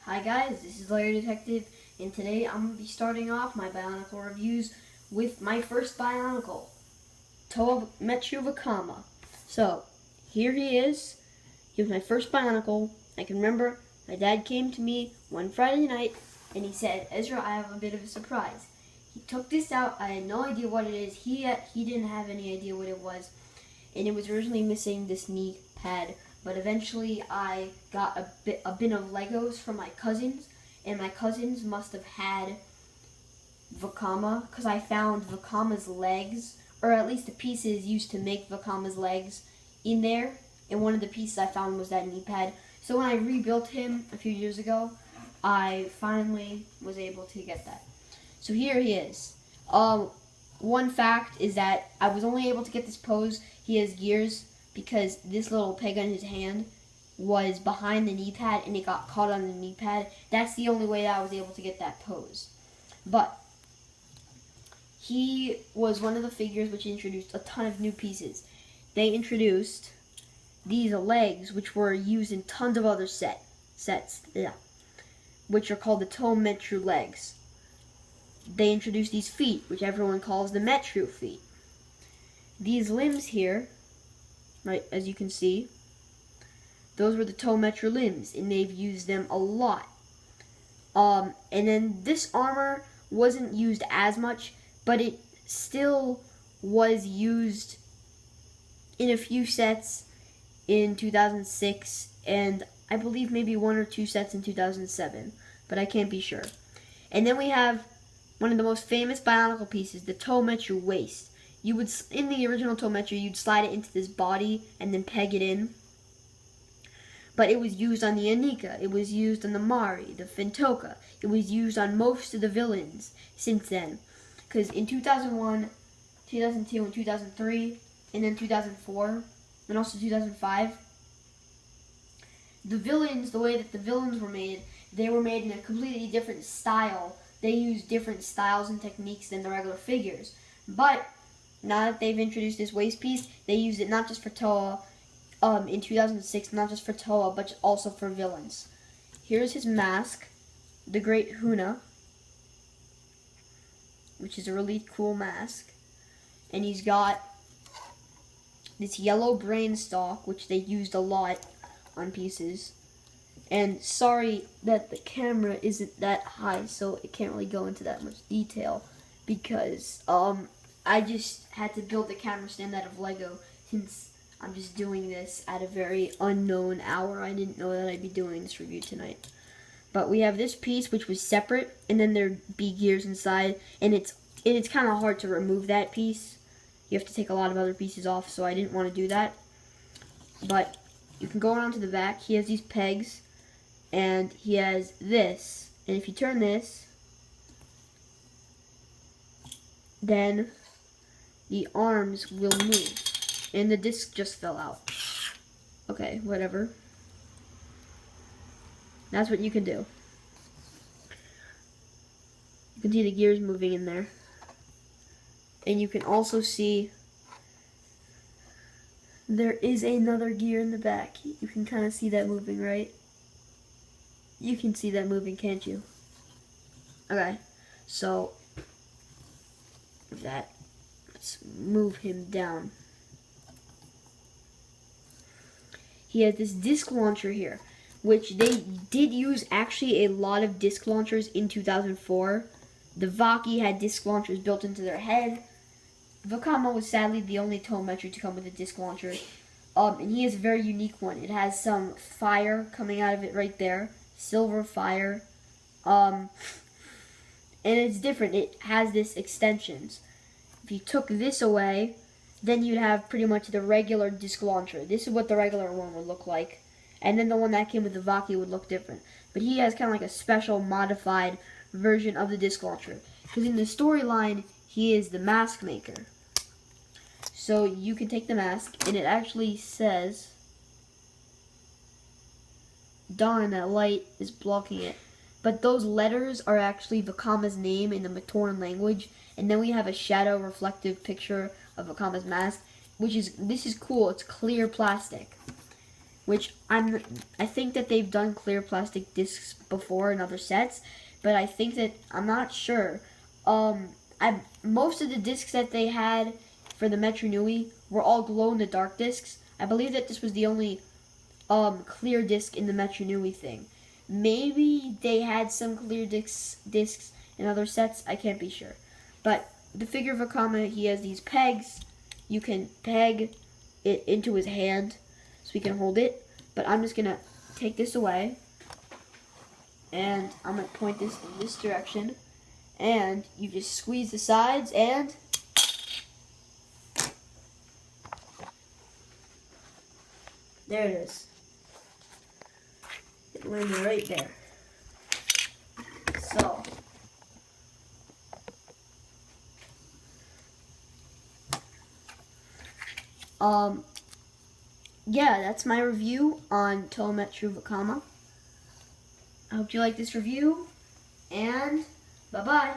Hi guys, this is Larry Detective, and today I'm going to be starting off my Bionicle reviews with my first Bionicle, Toa Metru Vakama. So, here he is. He was my first Bionicle. I can remember my dad came to me one Friday night, and he said, "Ezra, I have a bit of a surprise." He took this out. I had no idea what it is. He didn't have any idea what it was, and it was originally missing this knee pad. But eventually I got a bin of Legos from my cousins, and my cousins must have had Vakama, because I found Vakama's legs, or at least the pieces used to make Vakama's legs in there, and one of the pieces I found was that knee pad. So when I rebuilt him a few years ago, I finally was able to get that. So here he is. One fact is that I was only able to get this pose. He has gears because this little peg on his hand was behind the knee pad and it got caught on the knee pad. That's the only way that I was able to get that pose. But he was one of the figures which introduced a ton of new pieces. They introduced these legs, which were used in tons of other sets, which are called the Toa Metru legs. They introduced these feet, which everyone calls the Metru feet. These limbs here, right, as you can see, those were the Toa Metru limbs, and they've used them a lot. And then this armor wasn't used as much, but it still was used in a few sets in 2006, and I believe maybe one or two sets in 2007, but I can't be sure. And then we have one of the most famous Bionicle pieces, the Toa Metru waist. You would, in the original Toa Metru, you'd slide it into this body and then peg it in. But it was used on the Anika, it was used on the Mari, the Fintoka. It was used on most of the villains since then. Because in 2001, 2002, and 2003, and then 2004, and also 2005, the villains, the way that the villains were made, they were made in a completely different style. They used different styles and techniques than the regular figures. But now that they've introduced this waist piece, they used it not just for Toa, in 2006, not just for Toa, but also for villains. Here's his mask, the Great Huna, which is a really cool mask. And he's got this yellow brain stalk, which they used a lot on pieces. And sorry that the camera isn't that high, so it can't really go into that much detail, because I just had to build the camera stand out of Lego, since I'm just doing this at a very unknown hour. I didn't know that I'd be doing this review tonight. But we have this piece, which was separate, and then there'd be gears inside, and it's kind of hard to remove that piece. You have to take a lot of other pieces off, so I didn't want to do that. But you can go around to the back. He has these pegs, and he has this. And if you turn this, then the arms will move. And the disc just fell out. Okay, whatever. That's what you can do. You can see the gears moving in there. And you can also see there is another gear in the back. You can kind of see that moving, right? You can see that moving, can't you? Okay, so that, let's move him down. He has this disc launcher here, which they did use actually a lot of disc launchers in 2004. The Vaki had disc launchers built into their head. Vakama was sadly the only Toa Metru to come with a disc launcher. And he has a very unique one. It has some fire coming out of it right there. Silver fire. And it's different. It has this extensions. If you took this away, then you'd have pretty much the regular disc launcher. This is what the regular one would look like. And then the one that came with the Vaki would look different. But he has kind of like a special modified version of the disc launcher. Because in the storyline, he is the mask maker. So you can take the mask, and it actually says, darn, that light is blocking it. But those letters are actually Vakama's name in the Matoran language. And then we have a shadow reflective picture of Vakama's mask, this is cool. It's clear plastic. which I think that they've done clear plastic discs before in other sets, but I think that I'm not sure. Most of the discs that they had for the Metru Nui were all glow in the dark discs. I believe that this was the only clear disc in the Metru Nui thing. Maybe they had some clear discs in other sets. I can't be sure. But the figure of Vakama, he has these pegs. You can peg it into his hand so he can hold it. But I'm just going to take this away. And I'm going to point this in this direction. And you just squeeze the sides and there it is. It landed right there. So, yeah, that's my review on Toa Metru Vakama. I hope you like this review, and bye-bye.